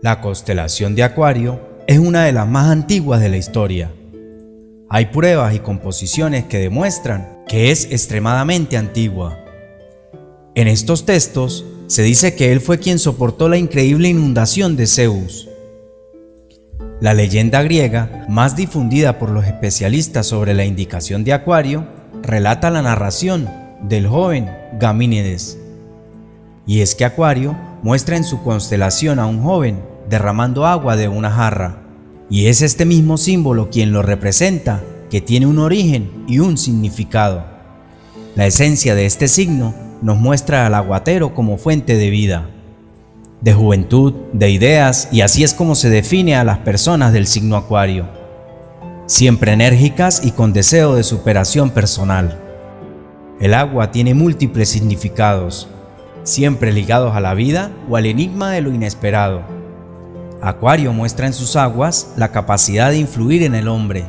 La constelación de Acuario es una de las más antiguas de la historia. Hay pruebas y composiciones que demuestran que es extremadamente antigua. En estos textos se dice que él fue quien soportó la increíble inundación de Zeus. La leyenda griega, más difundida por los especialistas sobre la indicación de Acuario, relata la narración del joven Gamínides. Y es que Acuario muestra en su constelación a un joven derramando agua de una jarra, y es este mismo símbolo quien lo representa, que tiene un origen y un significado. La esencia de este signo nos muestra al aguatero como fuente de vida, de juventud, de ideas, y así es como se define a las personas del signo Acuario, siempre enérgicas y con deseo de superación personal. El agua tiene múltiples significados, siempre ligados a la vida o al enigma de lo inesperado. Acuario muestra en sus aguas la capacidad de influir en el hombre.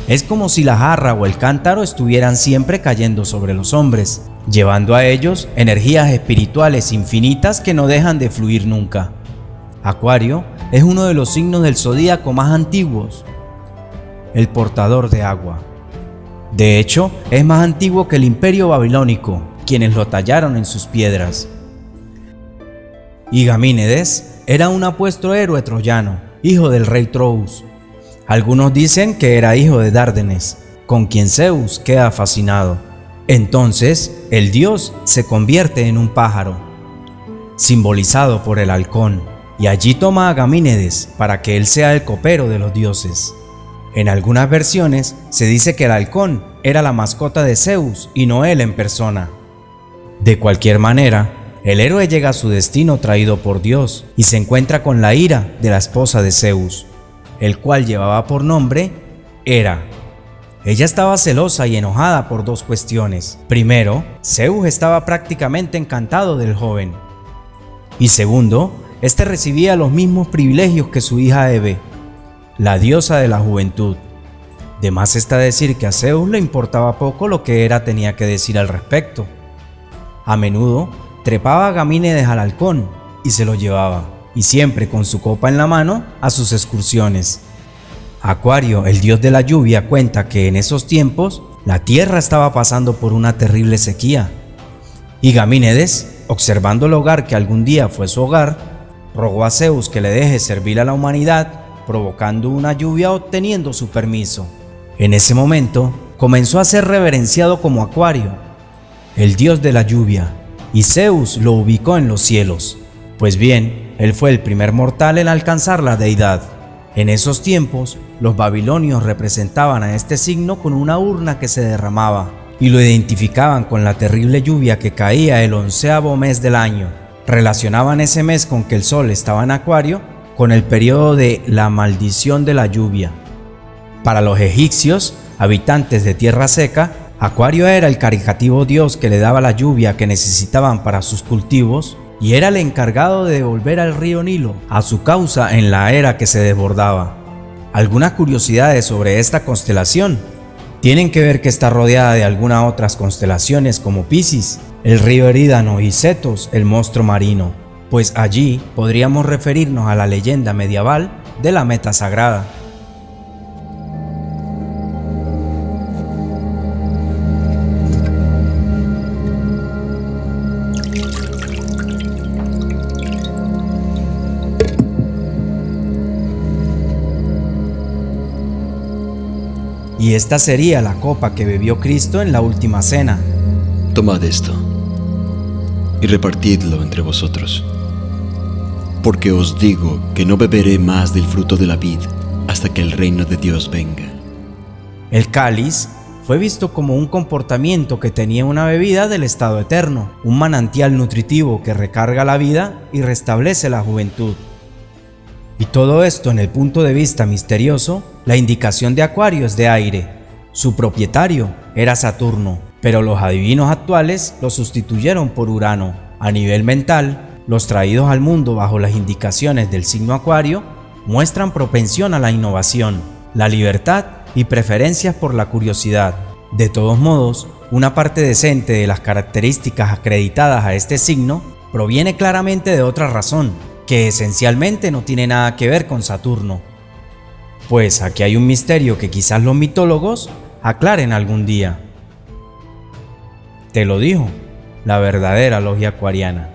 Es como si la jarra o el cántaro estuvieran siempre cayendo sobre los hombres, llevando a ellos energías espirituales infinitas que no dejan de fluir nunca. Acuario es uno de los signos del zodíaco más antiguos, el portador de agua. De hecho, es más antiguo que el imperio babilónico, quienes lo tallaron en sus piedras. Y Gamínides era un apuesto héroe troyano, hijo del rey Trous. Algunos dicen que era hijo de Dárdenes, con quien Zeus queda fascinado. Entonces, el dios se convierte en un pájaro, simbolizado por el halcón, y allí toma a Gamínides para que él sea el copero de los dioses. En algunas versiones se dice que el halcón era la mascota de Zeus y no él en persona. De cualquier manera, el héroe llega a su destino traído por Dios y se encuentra con la ira de la esposa de Zeus, el cual llevaba por nombre Hera. Ella estaba celosa y enojada por dos cuestiones. Primero, Zeus estaba prácticamente encantado del joven. Y segundo, este recibía los mismos privilegios que su hija Hebe, la diosa de la juventud. De más está decir que a Zeus le importaba poco lo que Hera tenía que decir al respecto. A menudo trepaba a Gamínides al halcón y se lo llevaba, y siempre con su copa en la mano, a sus excursiones. Acuario, el dios de la lluvia, cuenta que en esos tiempos la tierra estaba pasando por una terrible sequía, y Gamínides, observando el hogar que algún día fue su hogar, rogó a Zeus que le deje servir a la humanidad, provocando una lluvia obteniendo su permiso. En ese momento comenzó a ser reverenciado como Acuario, el dios de la lluvia, y Zeus lo ubicó en los cielos. Pues bien, él fue el primer mortal en alcanzar la deidad. En esos tiempos, los babilonios representaban a este signo con una urna que se derramaba, y lo identificaban con la terrible lluvia que caía el 11º mes del año. Relacionaban ese mes con que el sol estaba en Acuario, con el periodo de la maldición de la lluvia. Para los egipcios, habitantes de tierra seca, Acuario era el caritativo dios que le daba la lluvia que necesitaban para sus cultivos, y era el encargado de devolver al río Nilo a su causa en la era que se desbordaba. Algunas curiosidades sobre esta constelación tienen que ver que está rodeada de algunas otras constelaciones como Piscis, el río Erídano, y Cetos, el monstruo marino, pues allí podríamos referirnos a la leyenda medieval de la Meta Sagrada. Y esta sería la copa que bebió Cristo en la última cena. Tomad esto y repartidlo entre vosotros, porque os digo que no beberé más del fruto de la vid hasta que el reino de Dios venga. El cáliz fue visto como un comportamiento que tenía una bebida del estado eterno, un manantial nutritivo que recarga la vida y restablece la juventud. Y todo esto en el punto de vista misterioso, la indicación de Acuario es de aire. Su propietario era Saturno, pero los adivinos actuales lo sustituyeron por Urano. A nivel mental, los traídos al mundo bajo las indicaciones del signo Acuario muestran propensión a la innovación, la libertad y preferencias por la curiosidad. De todos modos, una parte decente de las características acreditadas a este signo proviene claramente de otra razón, que esencialmente no tiene nada que ver con Saturno. Pues aquí hay un misterio que quizás los mitólogos aclaren algún día. Te lo dijo la verdadera logia acuariana.